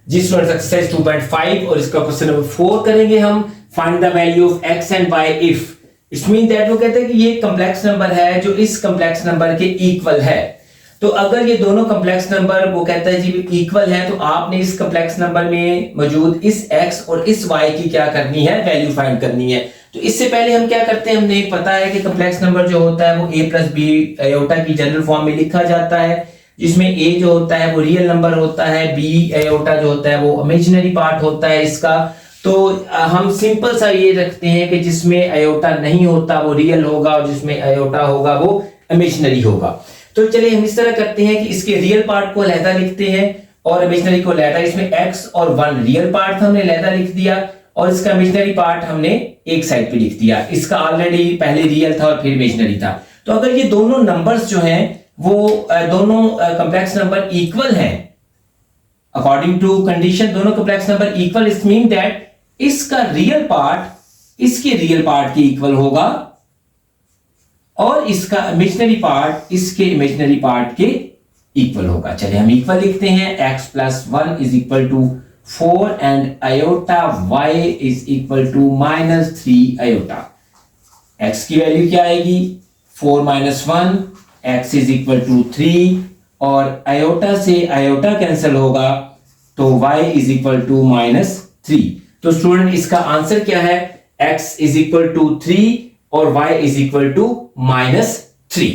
जी students, exercise 2.5 और इसका question number 4 करेंगे हम। Find the value of x and y if it mean that, वो कहते हैं कि ये कॉम्प्लेक्स नंबर है जो इस कॉम्प्लेक्स नंबर के इक्वल है। तो अगर ये दोनों कॉम्प्लेक्स नंबर वो कहता है जी इक्वल है, तो आपने इस कॉम्प्लेक्स नंबर में मौजूद इस x और इस y की क्या करनी है, वैल्यू फाइंड करनी है। तो इससे पहले हम क्या करते हैं, हमने पता है कि कॉम्प्लेक्स नंबर जो होता है वो a प्लस बी आयोटा की जनरल फॉर्म में लिखा जाता है, जिसमें a जो होता है वो रियल नंबर होता है, b आयोटा जो होता है वो इमेजिनरी पार्ट होता है इसका। तो हम सिंपल सा ये रखते हैं कि जिसमें आयोटा नहीं होता वो रियल होगा और जिसमें आयोटा होगा वो इमेजिनरी होगा। तो चलिए हम इस तरह करते हैं कि इसके रियल पार्ट को अलहदा लिखते हैं और इमेजिनरी को अलहदा। इसमें x और 1 रियल पार्ट हमने अलहदा लिख दिया और इसका इमेजिनरी पार्ट हमने एक साइड पे लिख दिया। इसका ऑलरेडी पहले रियल था और फिर इमेजिनरी था। तो अगर ये दोनों नंबर्स जो हैं वो दोनों कॉम्प्लेक्स नंबर इक्वल हैं, अकॉर्डिंग टू कंडीशन दोनों complex number equal, it mean that इसका रियल पार्ट इसके रियल पार्ट के इक्वल होगा और इसका इमेजिनरी पार्ट इसके इमेजिनरी पार्ट के इक्वल होगा। चलिए हम इक्वल लिखते हैं, x plus 1 is equal to 4 and iota y is equal to minus 3 iota. x की वैल्यू क्या आएगी, 4 minus 1, x is equal to 3 और आयोटा से आयोटा कैंसिल होगा तो y is equal to minus 3। तो स्टूडेंट इसका आंसर क्या है, x इज इक्वल टू 3 और y is equal to minus 3।